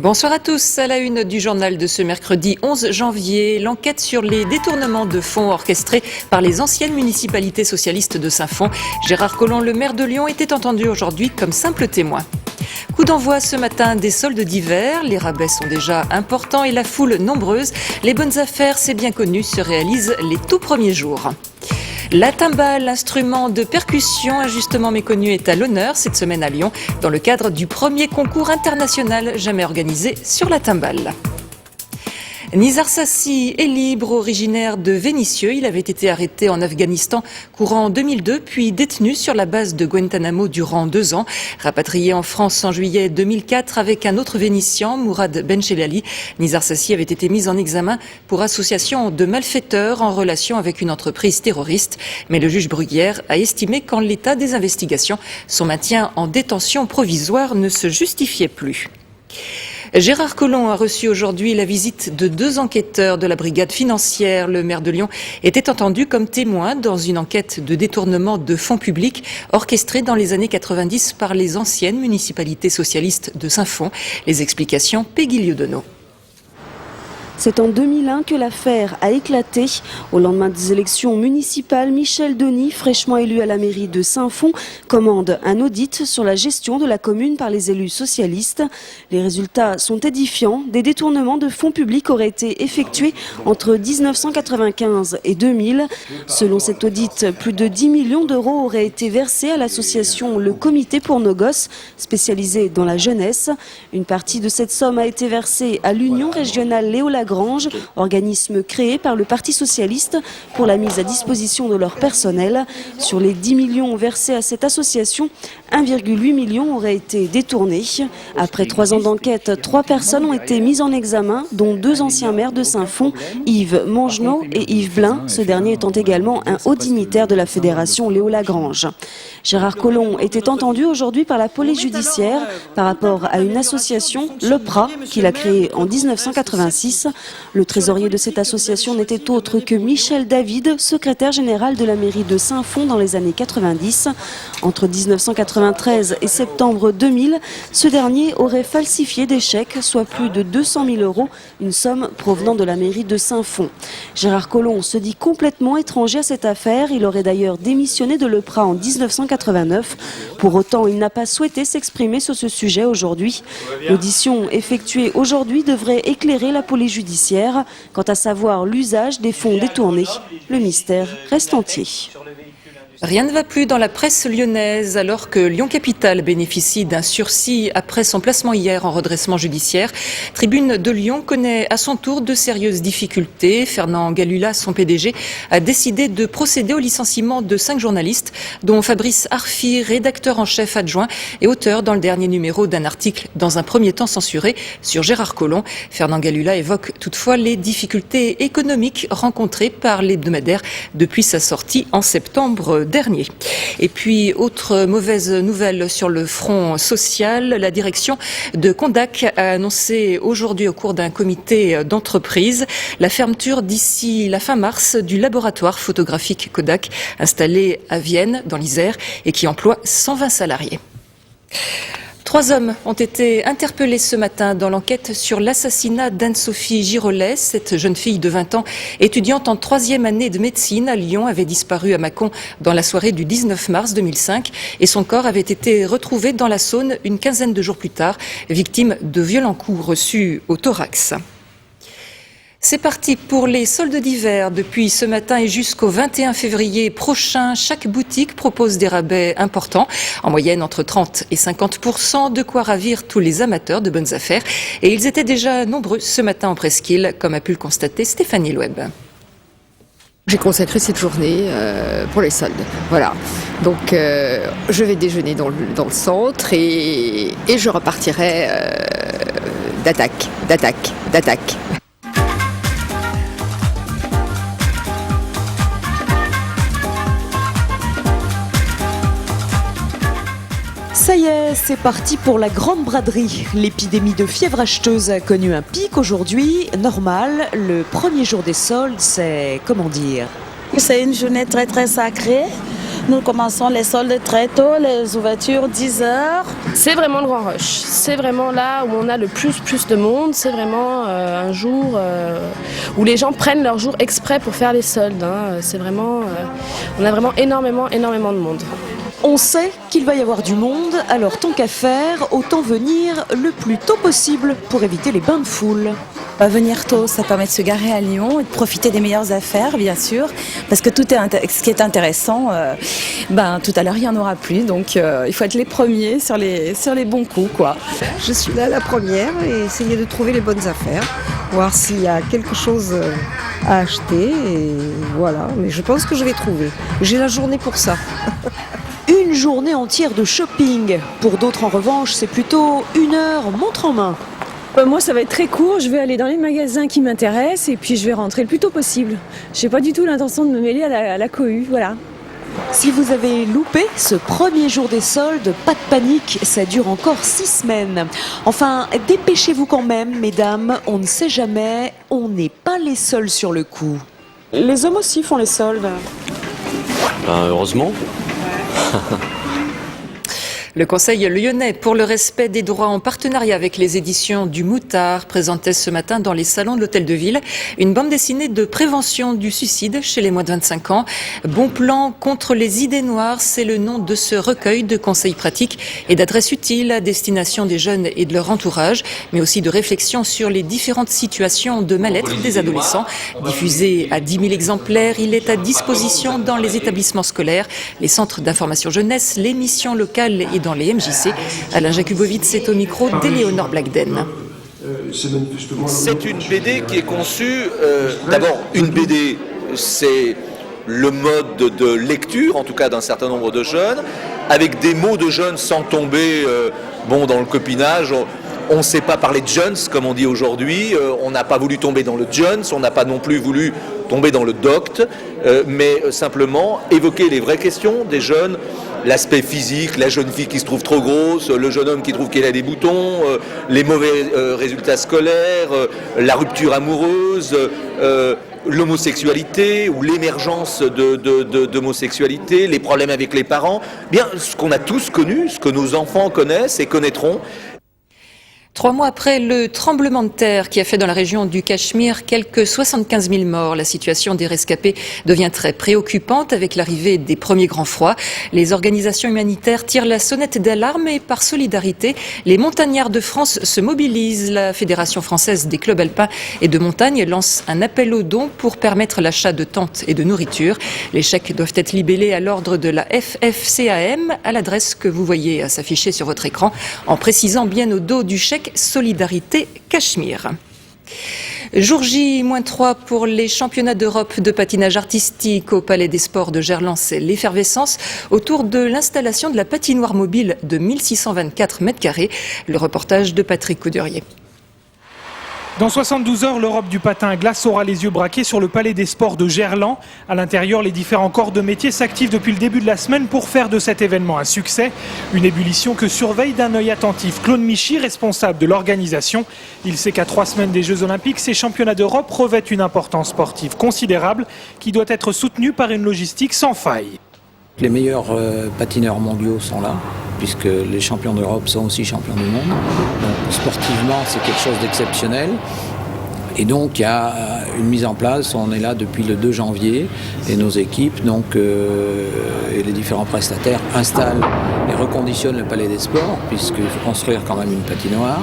Bonsoir à tous. À la une du journal de ce mercredi 11 janvier, l'enquête sur les détournements de fonds orchestrés par les anciennes municipalités socialistes de Saint-Fond. Gérard Collomb, le maire de Lyon, était entendu aujourd'hui comme simple témoin. Coup d'envoi ce matin des soldes d'hiver. Les rabais sont déjà importants et la foule nombreuse. Les bonnes affaires, c'est bien connu, se réalisent les tout premiers jours. La timbale, instrument de percussion injustement méconnu, est à l'honneur cette semaine à Lyon dans le cadre du premier concours international jamais organisé sur la timbale. Nizar Sassi est libre, originaire de Vénissieux. Il avait été arrêté en Afghanistan courant 2002, puis détenu sur la base de Guantanamo durant 2 ans. Rapatrié en France en juillet 2004 avec un autre Vénitien, Mourad Benchelali, Nizar Sassi avait été mis en examen pour association de malfaiteurs en relation avec une entreprise terroriste. Mais le juge Bruguière a estimé qu'en l'état des investigations, son maintien en détention provisoire ne se justifiait plus. Gérard Collomb a reçu aujourd'hui la visite de 2 enquêteurs de la brigade financière. Le maire de Lyon était entendu comme témoin dans une enquête de détournement de fonds publics orchestrée dans les années 90 par les anciennes municipalités socialistes de Saint-Fond. Les explications, Peggy Liodonneau. C'est en 2001 que l'affaire a éclaté. Au lendemain des élections municipales, Michel Denis, fraîchement élu à la mairie de Saint-Fond, commande un audit sur la gestion de la commune par les élus socialistes. Les résultats sont édifiants. Des détournements de fonds publics auraient été effectués entre 1995 et 2000. Selon cet audit, plus de 10 millions d'euros auraient été versés à l'association Le Comité pour nos gosses, spécialisée dans la jeunesse. Une partie de cette somme a été versée à l'Union régionale Léo-Lagrange, organisme créé par le Parti socialiste pour la mise à disposition de leur personnel. Sur les 10 millions versés à cette association, 1,8 million aurait été détourné. Après 3 ans d'enquête, 3 personnes ont été mises en examen, dont 2 anciens maires de Saint-Fond, Yves Mangenot et Yves Blin, ce dernier étant également un haut dignitaire de la fédération Léo-Lagrange. Gérard Collomb était entendu aujourd'hui par la police judiciaire par rapport à une association, l'EPRA, qu'il a créée en 1986. Le trésorier de cette association n'était autre que Michel David, secrétaire général de la mairie de Saint-Fond dans les années 90. Entre 1993 et septembre 2000, ce dernier aurait falsifié des chèques, soit plus de 200 000 euros, une somme provenant de la mairie de Saint-Fond. Gérard Collomb se dit complètement étranger à cette affaire. Il aurait d'ailleurs démissionné de l'EPRA en 1989. Pour autant, il n'a pas souhaité s'exprimer sur ce sujet aujourd'hui. L'audition effectuée aujourd'hui devrait éclairer la police judiciaire. Quant à savoir l'usage des fonds détournés, le mystère reste entier. Rien ne va plus dans la presse lyonnaise alors que Lyon Capitale bénéficie d'un sursis après son placement hier en redressement judiciaire. Tribune de Lyon connaît à son tour de sérieuses difficultés. Fernand Galula, son PDG, a décidé de procéder au licenciement de 5 journalistes, dont Fabrice Arfi, rédacteur en chef adjoint et auteur dans le dernier numéro d'un article dans un premier temps censuré sur Gérard Collomb. Fernand Galula évoque toutefois les difficultés économiques rencontrées par l'hebdomadaire depuis sa sortie en septembre dernier. Et puis, autre mauvaise nouvelle sur le front social, la direction de Condac a annoncé aujourd'hui au cours d'un comité d'entreprise la fermeture d'ici la fin mars du laboratoire photographique Kodak installé à Vienne, dans l'Isère, et qui emploie 120 salariés. 3 hommes ont été interpellés ce matin dans l'enquête sur l'assassinat d'Anne-Sophie Girolet. Cette jeune fille de 20 ans, étudiante en 3e année de médecine à Lyon, avait disparu à Mâcon dans la soirée du 19 mars 2005 et son corps avait été retrouvé dans la Saône une quinzaine de jours plus tard, victime de violents coups reçus au thorax. C'est parti pour les soldes d'hiver. Depuis ce matin et jusqu'au 21 février prochain, chaque boutique propose des rabais importants, en moyenne entre 30 et 50%, de quoi ravir tous les amateurs de bonnes affaires. Et ils étaient déjà nombreux ce matin en Presqu'île, comme a pu le constater Stéphanie Loeb. J'ai consacré cette journée pour les soldes. Voilà. Donc je vais déjeuner dans le centre et je repartirai d'attaque. Ça y est, c'est parti pour la grande braderie. L'épidémie de fièvre acheteuse a connu un pic aujourd'hui. Normal, le premier jour des soldes, c'est, comment dire ? C'est une journée très très sacrée Nous commençons les soldes très tôt, les ouvertures 10h. C'est vraiment le grand rush. C'est vraiment là où on a le plus de monde. C'est vraiment un jour où les gens prennent leur jour exprès pour faire les soldes. C'est vraiment, on a vraiment énormément de monde. On sait qu'il va y avoir du monde, alors tant qu'à faire, autant venir le plus tôt possible pour éviter les bains de foule. Venir tôt, ça permet de se garer à Lyon et de profiter des meilleures affaires, bien sûr, parce que ce qui est intéressant, tout à l'heure il n'y en aura plus, donc il faut être les premiers sur les bons coups, quoi. Je suis là la première et essayer de trouver les bonnes affaires, voir s'il y a quelque chose à acheter et voilà, mais je pense que je vais trouver. J'ai la journée pour ça. Une journée entière de shopping. Pour d'autres, en revanche, c'est plutôt 1 heure montre en main. Moi, ça va être très court. Je vais aller dans les magasins qui m'intéressent et puis je vais rentrer le plus tôt possible. Je n'ai pas du tout l'intention de me mêler à la cohue, voilà. Si vous avez loupé ce premier jour des soldes, pas de panique, ça dure encore 6 semaines. Enfin, dépêchez-vous quand même, mesdames, on ne sait jamais, on n'est pas les seuls sur le coup. Les hommes aussi font les soldes. Heureusement. Le Conseil lyonnais pour le respect des droits en partenariat avec les éditions du Moutard présentait ce matin dans les salons de l'Hôtel de Ville une bande dessinée de prévention du suicide chez les moins de 25 ans. Bon plan contre les idées noires, c'est le nom de ce recueil de conseils pratiques et d'adresses utiles à destination des jeunes et de leur entourage, mais aussi de réflexion sur les différentes situations de mal-être des adolescents. Diffusé à 10 000 exemplaires, il est à disposition dans les établissements scolaires, les centres d'information jeunesse, les missions locales et dans les MJC. Alain Jakubowicz est au micro d'Éléonore Blagden. C'est une BD qui est conçue, d'abord une BD, c'est le mode de lecture, en tout cas d'un certain nombre de jeunes, avec des mots de jeunes sans tomber dans le copinage. On ne sait pas parler de jeunes, comme on dit aujourd'hui, on n'a pas voulu tomber dans le Jones, on n'a pas non plus voulu tomber dans le doct, mais simplement évoquer les vraies questions des jeunes, l'aspect physique, la jeune fille qui se trouve trop grosse, le jeune homme qui trouve qu'elle a des boutons, les mauvais résultats scolaires, la rupture amoureuse, l'homosexualité ou l'émergence d'homosexualité, les problèmes avec les parents, bien ce qu'on a tous connu, ce que nos enfants connaissent et connaîtront. 3 mois après le tremblement de terre qui a fait dans la région du Cachemire quelques 75 000 morts, la situation des rescapés devient très préoccupante avec l'arrivée des premiers grands froids. Les organisations humanitaires tirent la sonnette d'alarme et par solidarité, les montagnards de France se mobilisent. La Fédération française des clubs alpins et de montagne lance un appel aux dons pour permettre l'achat de tentes et de nourriture. Les chèques doivent être libellés à l'ordre de la FFCAM à l'adresse que vous voyez s'afficher sur votre écran en précisant bien au dos du chèque Solidarité Cachemire. Jour J-3 pour les championnats d'Europe de patinage artistique au Palais des Sports de Gerland. C'est l'effervescence autour de l'installation de la patinoire mobile de 1624 m². Le reportage de Patrick Coudurier. Dans 72 heures, l'Europe du patin à glace aura les yeux braqués sur le Palais des Sports de Gerland. À l'intérieur, les différents corps de métier s'activent depuis le début de la semaine pour faire de cet événement un succès. Une ébullition que surveille d'un œil attentif Claude Michy, responsable de l'organisation. Il sait qu'à 3 semaines des Jeux Olympiques, ces championnats d'Europe revêtent une importance sportive considérable qui doit être soutenue par une logistique sans faille. Les meilleurs patineurs mondiaux sont là, puisque les champions d'Europe sont aussi champions du monde. Donc, sportivement, c'est quelque chose d'exceptionnel. Et donc, il y a une mise en place. On est là depuis le 2 janvier et nos équipes et les différents prestataires installent et reconditionnent le Palais des Sports, puisqu'il faut construire quand même une patinoire.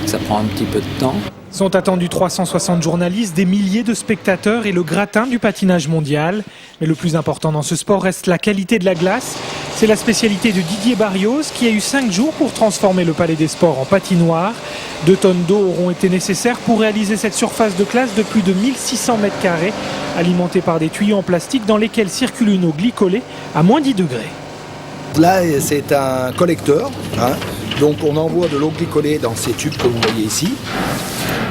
Ça prend un petit peu de temps. Sont attendus 360 journalistes, des milliers de spectateurs et le gratin du patinage mondial. Mais le plus important dans ce sport reste la qualité de la glace. C'est la spécialité de Didier Barrios qui a eu 5 jours pour transformer le Palais des Sports en patinoire. 2 tonnes d'eau auront été nécessaires pour réaliser cette surface de glace de plus de 1600 m², alimentée par des tuyaux en plastique dans lesquels circule une eau glycolée à moins 10 degrés. Là, c'est un collecteur. Donc on envoie de l'eau glycolée dans ces tubes que vous voyez ici.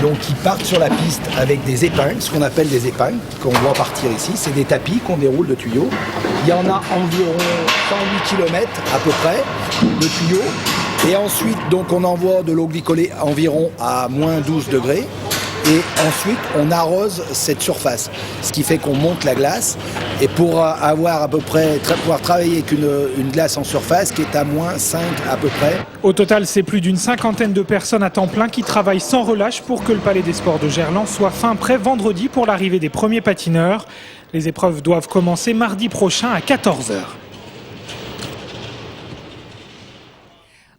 Donc ils partent sur la piste avec des épingles, ce qu'on appelle des épingles, qu'on voit partir ici. C'est des tapis qu'on déroule de tuyaux. Il y en a environ 108 km à peu près de tuyaux. Et ensuite, donc, on envoie de l'eau glycolée environ à moins 12 degrés. et ensuite on arrose cette surface, ce qui fait qu'on monte la glace et pour avoir à peu près pouvoir travailler avec une glace en surface qui est à -5 à peu près. Au total, c'est plus d'une 50aine de personnes à temps plein qui travaillent sans relâche pour que le Palais des Sports de Gerland soit fin prêt vendredi pour l'arrivée des premiers patineurs. Les épreuves doivent commencer mardi prochain à 14h.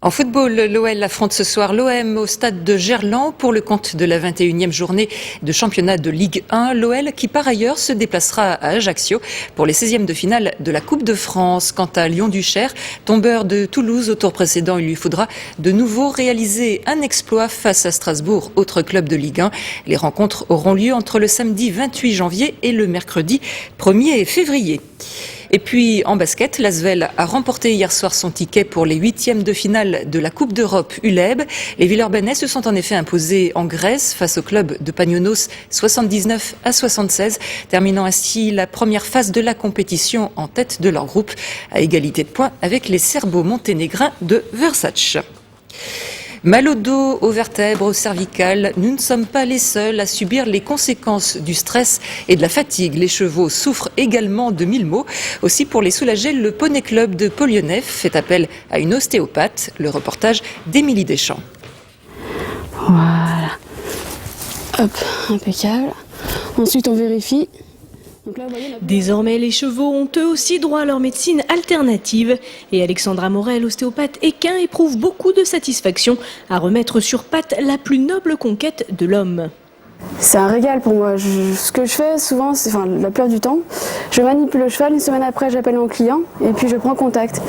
En football, l'OL affronte ce soir l'OM au stade de Gerland pour le compte de la 21e journée de championnat de Ligue 1. L'OL qui par ailleurs se déplacera à Ajaccio pour les 16e de finale de la Coupe de France. Quant à Lyon-Duchère, tombeur de Toulouse au tour précédent, il lui faudra de nouveau réaliser un exploit face à Strasbourg, autre club de Ligue 1. Les rencontres auront lieu entre le samedi 28 janvier et le mercredi 1er février. Et puis en basket, l'Asvel a remporté hier soir son ticket pour les 8e de finale de la Coupe d'Europe ULEB. Les Villeurbanais se sont en effet imposés en Grèce face au club de Pagnonos 79-76, terminant ainsi la première phase de la compétition en tête de leur groupe, à égalité de points avec les Serbo-Monténégrins de Versace. Mal au dos, aux vertèbres, aux cervicales, nous ne sommes pas les seuls à subir les conséquences du stress et de la fatigue. Les chevaux souffrent également de 1000 maux. Aussi, pour les soulager, le Poney Club de Polionnef fait appel à une ostéopathe. Le reportage d'Émilie Deschamps. Voilà. Hop, impeccable. Ensuite, on vérifie. Désormais, les chevaux ont eux aussi droit à leur médecine alternative. Et Alexandra Morel, ostéopathe équin, éprouve beaucoup de satisfaction à remettre sur pattes la plus noble conquête de l'homme. C'est un régal pour moi. Ce que je fais souvent, la plupart du temps, je manipule le cheval, une semaine après j'appelle mon client et puis je prends contact.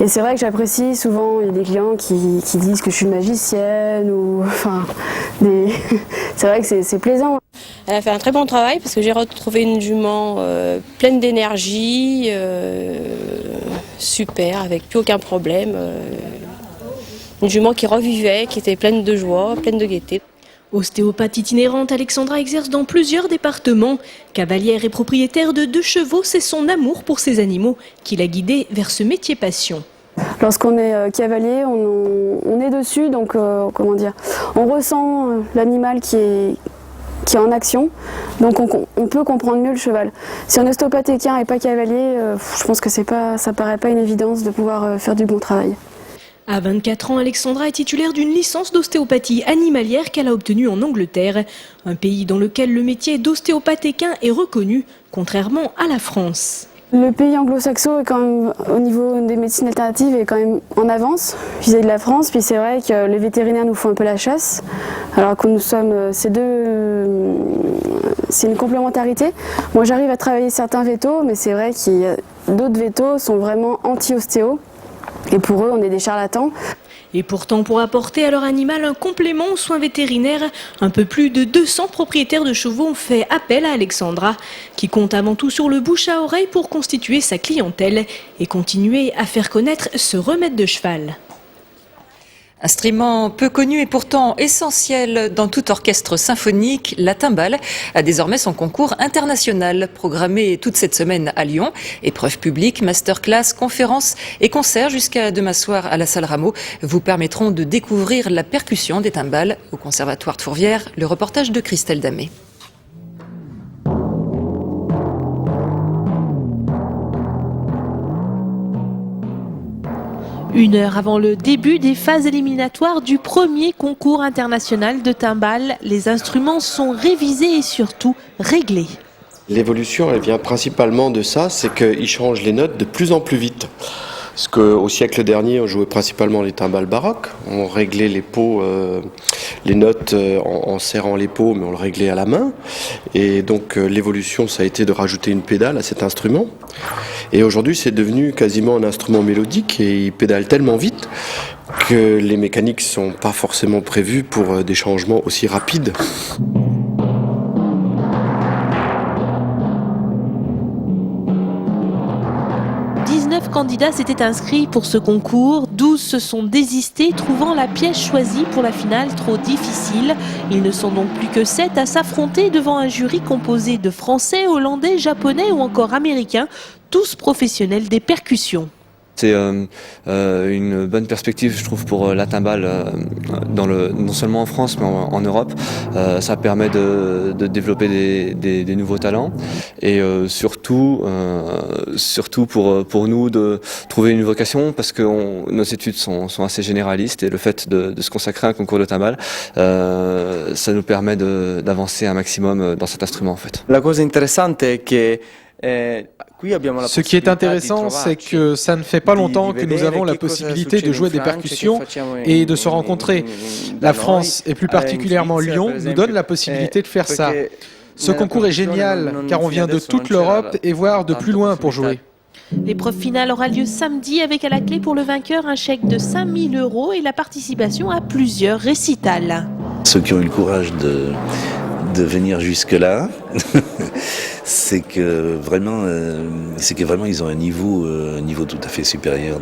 Et c'est vrai que j'apprécie souvent, il y a des clients qui disent que je suis magicienne ou c'est vrai que c'est plaisant. Elle a fait un très bon travail parce que j'ai retrouvé une jument pleine d'énergie, super, avec plus aucun problème. Une jument qui revivait, qui était pleine de joie, pleine de gaieté. Ostéopathe itinérante, Alexandra exerce dans plusieurs départements. Cavalière et propriétaire de 2 chevaux, c'est son amour pour ces animaux qui l'a guidée vers ce métier passion. Lorsqu'on est cavalier, on est dessus, donc on ressent l'animal qui est en action, donc on peut comprendre mieux le cheval. Si un ostéopathe équin et pas cavalier, je pense que ça paraît pas une évidence de pouvoir faire du bon travail. À 24 ans, Alexandra est titulaire d'une licence d'ostéopathie animalière qu'elle a obtenue en Angleterre, un pays dans lequel le métier d'ostéopathe équin est reconnu, contrairement à la France. Le pays anglo-saxon est quand même, au niveau des médecines alternatives, est quand même en avance vis-à-vis de la France. Puis c'est vrai que les vétérinaires nous font un peu la chasse, alors que nous sommes c'est une complémentarité. Moi j'arrive à travailler certains vétos, mais c'est vrai qu'il y a d'autres vétos sont vraiment anti-ostéo. Et pour eux, on est des charlatans. Et pourtant, pour apporter à leur animal un complément aux soins vétérinaires, un peu plus de 200 propriétaires de chevaux ont fait appel à Alexandra, qui compte avant tout sur le bouche à oreille pour constituer sa clientèle et continuer à faire connaître ce remède de cheval. Instrument peu connu et pourtant essentiel dans tout orchestre symphonique, la timbale a désormais son concours international programmé toute cette semaine à Lyon. Épreuves publiques, masterclass, conférences et concerts jusqu'à demain soir à la salle Rameau vous permettront de découvrir la percussion des timbales au Conservatoire de Fourvière. Le reportage de Christelle Damé. Une heure avant le début des phases éliminatoires du premier concours international de timbales, les instruments sont révisés et surtout réglés. L'évolution, elle vient principalement de ça, c'est qu'ils changent les notes de plus en plus vite. Parce qu'au siècle dernier, on jouait principalement les timbales baroques. On réglait les pots, les notes en serrant les pots, mais on le réglait à la main. Et donc l'évolution, ça a été de rajouter une pédale à cet instrument. Et aujourd'hui, c'est devenu quasiment un instrument mélodique et il pédale tellement vite que les mécaniques ne sont pas forcément prévues pour des changements aussi rapides. Candidats s'étaient inscrits pour ce concours, 12 se sont désistés, trouvant la pièce choisie pour la finale trop difficile. Ils ne sont donc plus que 7 à s'affronter devant un jury composé de Français, Hollandais, Japonais ou encore Américains, tous professionnels des percussions. apporter une bonne perspective, je trouve, pour la timbale, non seulement en France, mais en Europe. Ça permet de développer des nouveaux talents et surtout pour nous de trouver une vocation, parce que nos études sont assez généralistes et le fait de se consacrer à un concours de timbale, ça nous permet d'avancer un maximum dans cet instrument en fait. La cosa interessante è che ce qui est intéressant, c'est que ça ne fait pas longtemps que nous avons la possibilité de jouer des percussions et de se rencontrer. La France, et plus particulièrement Lyon, nous donne la possibilité de faire ça. Ce concours est génial, car on vient de toute l'Europe et voire de plus loin pour jouer. L'épreuve finale aura lieu samedi avec à la clé pour le vainqueur un chèque de 5 000 € et la participation à plusieurs récitals. Ceux qui ont eu le courage de venir jusque-là, c'est que vraiment ils ont un niveau tout à fait supérieur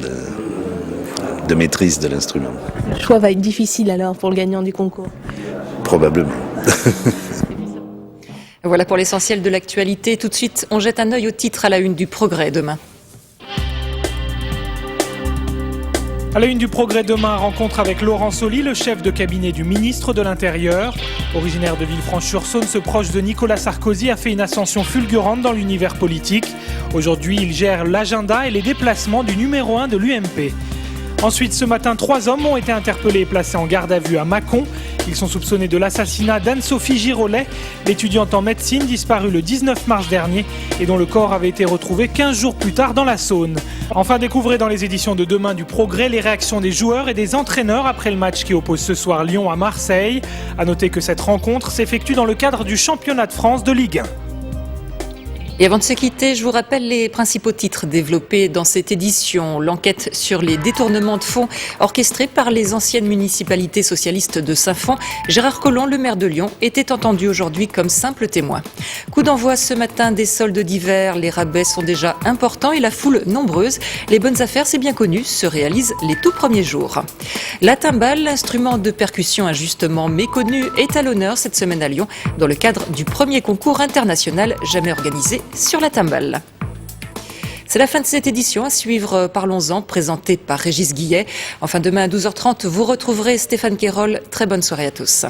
de maîtrise de l'instrument. Le choix va être difficile alors pour le gagnant du concours. Probablement. Voilà pour l'essentiel de l'actualité. Tout de suite, on jette un œil au titre à la une du Progrès demain. À la une du Progrès demain, rencontre avec Laurent Soli, le chef de cabinet du ministre de l'Intérieur. Originaire de Villefranche-sur-Saône, ce proche de Nicolas Sarkozy a fait une ascension fulgurante dans l'univers politique. Aujourd'hui, il gère l'agenda et les déplacements du numéro 1 de l'UMP. Ensuite, ce matin, 3 hommes ont été interpellés et placés en garde à vue à Mâcon. Ils sont soupçonnés de l'assassinat d'Anne-Sophie Girolet, l'étudiante en médecine disparue le 19 mars dernier et dont le corps avait été retrouvé 15 jours plus tard dans la Saône. Enfin, découvrez dans les éditions de demain du Progrès les réactions des joueurs et des entraîneurs après le match qui oppose ce soir Lyon à Marseille. À noter que cette rencontre s'effectue dans le cadre du championnat de France de Ligue 1. Et avant de se quitter, je vous rappelle les principaux titres développés dans cette édition. L'enquête sur les détournements de fonds orchestrés par les anciennes municipalités socialistes de Saint-Fond. Gérard Collomb, le maire de Lyon, était entendu aujourd'hui comme simple témoin. Coup d'envoi ce matin des soldes d'hiver. Les rabais sont déjà importants et la foule nombreuse. Les bonnes affaires, c'est bien connu, se réalisent les tout premiers jours. La timbale, l'instrument de percussion injustement méconnu, est à l'honneur cette semaine à Lyon dans le cadre du premier concours international jamais organisé sur la timbale. C'est la fin de cette édition. À suivre, Parlons-en, présentée par Régis Guillet. Enfin, demain à 12h30, vous retrouverez Stéphane Quérol. Très bonne soirée à tous.